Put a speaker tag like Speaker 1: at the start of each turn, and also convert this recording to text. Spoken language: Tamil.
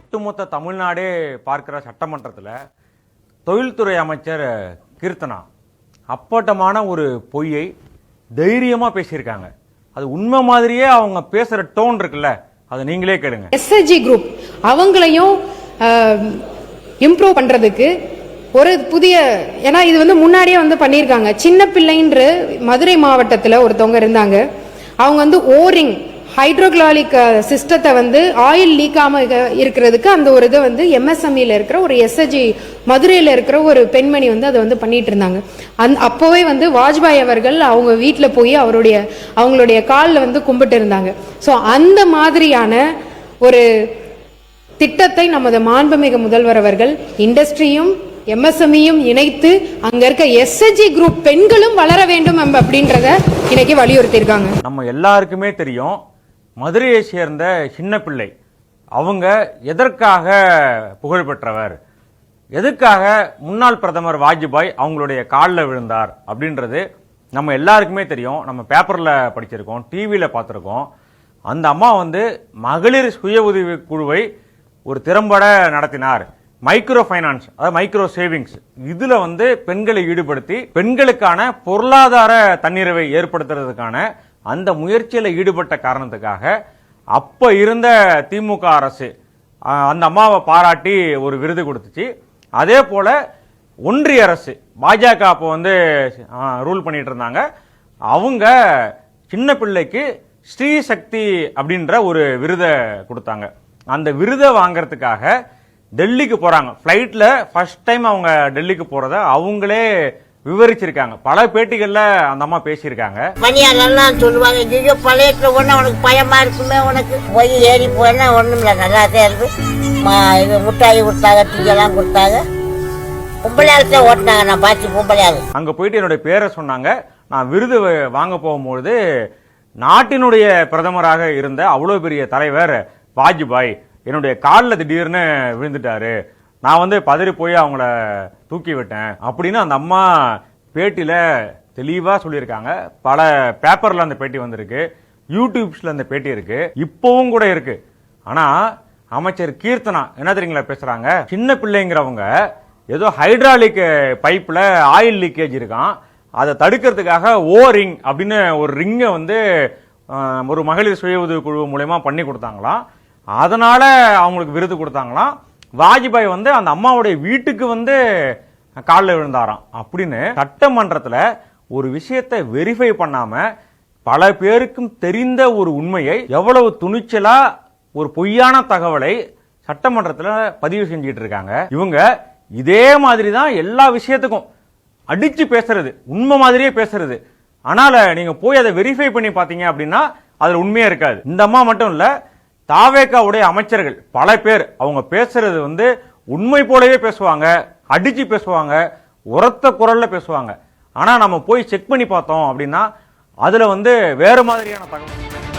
Speaker 1: ஒட்டுமொத்த தமிழ்நாடே பார்க்கிற சட்டமன்றத்தில் தொழில்துறை அமைச்சர் கீர்த்தனா அப்பட்டமான ஒரு பொய்யை தைரியமாக பேசியிருக்காங்க. அது உண்மை மாதிரியே அவங்க பேசுகிற டோன் இருக்குல்ல, அதை நீங்களே கேளுங்க.
Speaker 2: எஸ்எஸ்ஜி குரூப் அவங்களையும் இம்ப்ரூவ் பண்றதுக்கு ஒரு புதிய, ஏன்னா இது வந்து முன்னாடியே வந்து பண்ணியிருக்காங்க. சின்ன பிள்ளைன்ற மதுரை மாவட்டத்தில் ஒருத்தவங்க இருந்தாங்க. அவங்க வந்து ஓரிங் ஹைட்ரோக்ளாலிக் சிஸ்டத்தை வந்து ஆயில் லீக்காம இருக்கிறதுக்கு அந்த ஒரு இதை வந்து எம்எஸ்எம்இல இருக்கிற ஒரு எஸ்எஸ்ஜி மதுரையில் இருக்கிற ஒரு பெண்மணி வந்து அதை வந்து பண்ணிட்டு இருந்தாங்க. அப்போவே வந்து வாஜ்பாய் அவர்கள் அவங்க வீட்டில் போய் அவங்களுடைய காலில் வந்து கும்பிட்டு இருந்தாங்க. ஸோ அந்த மாதிரியான ஒரு திட்டத்தை நமது மாண்புமிகு முதல்வர் அவர்கள் இண்டஸ்ட்ரியும் எம்எஸ்எம்இயும் இணைத்து அங்க இருக்க எஸ்எஸ்ஜி குரூப் பெண்களும் வளர வேண்டும் அப்படின்றத இன்னைக்கு வலியுறுத்தியிருக்காங்க.
Speaker 1: நம்ம எல்லாருக்குமே தெரியும், மதுரையை சேர்ந்த சின்ன பிள்ளை அவங்க எதற்காக புகழ் பெற்றவர், எதுக்காக முன்னாள் பிரதமர் வாஜ்பாய் அவங்களுடைய காலில் விழுந்தார் அப்படின்றது நம்ம எல்லாருக்குமே தெரியும். நம்ம பேப்பர்ல படிச்சிருக்கோம், டிவியில பார்த்துருக்கோம். அந்த அம்மா வந்து மகளிர் சுய உதவி குழுவை ஒரு திறம்பட நடத்தினார். மைக்ரோ ஃபைனான்ஸ், அதாவது மைக்ரோ சேவிங்ஸ், இதுல வந்து பெண்களை ஈடுபடுத்தி பெண்களுக்கான பொருளாதார தன்னிறைவை ஏற்படுத்துறதுக்கான அந்த முயற்சியில ஈடுபட்ட காரணத்துக்காக அப்ப இருந்த திமுக அரசு அந்த அம்மாவை பாராட்டி ஒரு விருது கொடுத்துச்சு. அதே போல ஒன்றிய அரசு பாஜக அப்போ வந்து ரூல் பண்ணிட்டு இருந்தாங்க. அவங்க சின்ன பிள்ளைக்கு ஸ்ரீ சக்தி அப்படின்ற ஒரு விருதை கொடுத்தாங்க. அந்த விருதை வாங்கறதுக்காக டெல்லிக்கு போறாங்க. பிளைட்ல ஃபர்ஸ்ட் டைம் அவங்க டெல்லிக்கு போறத அவங்களே விவரிச்சிருக்காங்க. பல பேட்டிகள்ல அந்த அம்மா பேசியிருக்காங்க.
Speaker 3: பணியாளர்லாம் சொல்லுவாங்க, ஐயோ பழையத்துல ஒண்ணு உனக்கு பயமா இருக்குமே, உனக்கு போய் ஏறி போனா ஒண்ணும் இல்லை, நல்லா தான் இருக்கு. இது முட்டாய் கொடுத்தாங்க, டீயெல்லாம் கொடுத்தாங்க. பொம்பளையாளத்தை ஓட்டினாங்க, நான் பார்த்து பொம்பளையாளு.
Speaker 1: அங்க போயிட்டு என்னுடைய பேரை சொன்னாங்க. நான் விருது வாங்க போகும்போது நாட்டினுடைய பிரதமராக இருந்த அவ்வளவு பெரிய தலைவர் வாஜ்பாய் என்னுடைய காலில் திடீர்னு விழுந்துட்டாரு, நான் வந்து பதறி போய் அவங்கள தூக்கி விட்டேன் அப்படின்னு அந்த அம்மா பேட்டியில தெளிவா சொல்லியிருக்காங்க. பல பேப்பர்ல அந்த பேட்டி வந்திருக்கு, யூடியூப்ஸ்ல அந்த பேட்டி இருக்கு, இப்பவும் கூட இருக்கு. ஆனா அமைச்சர் கீர்த்தனா என்ன தெரியுங்களா பேசுறாங்க, சின்ன பிள்ளைங்கிறவங்க ஏதோ ஹைட்ராலிக் பைப்ல ஆயில் லீக்கேஜ் இருக்கான், அதை தடுக்கிறதுக்காக ஓரிங் அப்படின்னு ஒரு ரிங்கை வந்து ஒரு மகளிர் சுய உதவி குழு மூலமா பண்ணி கொடுத்தாங்களாம். அதனால அவங்களுக்கு விருது கொடுத்தாங்களாம். வாஜ்பாய் வந்து அந்த அம்மாவுடைய வீட்டுக்கு வந்து காலில் விழுந்தாராம் அப்படின்னு சட்டமன்றத்தில் ஒரு விஷயத்தை வெரிஃபை பண்ணாம பல பேருக்கும் தெரிந்த ஒரு உண்மையை எவ்வளவு துணிச்சலா ஒரு பொய்யான தகவலை சட்டமன்றத்தில் பதிவு செஞ்சிட்டு இருக்காங்க. இவங்க இதே மாதிரி தான் எல்லா விஷயத்துக்கும் அடிச்சு பேசுறது, உண்மை மாதிரியே பேசுறது. ஆனால நீங்க போய் அதை வெரிஃபை பண்ணி பாத்தீங்க அப்படின்னா அதுல உண்மையா இருக்காது. இந்த அம்மா மட்டும் இல்ல, தாவேகாவுடைய அமைச்சர்கள் பல பேர் அவங்க பேசுறது வந்து உண்மை போலவே பேசுவாங்க, அடிச்சு பேசுவாங்க, உரத்த குரல்ல பேசுவாங்க. ஆனா நம்ம போய் செக் பண்ணி பார்த்தோம் அப்படின்னா அதுல வந்து வேற மாதிரியான தகவல்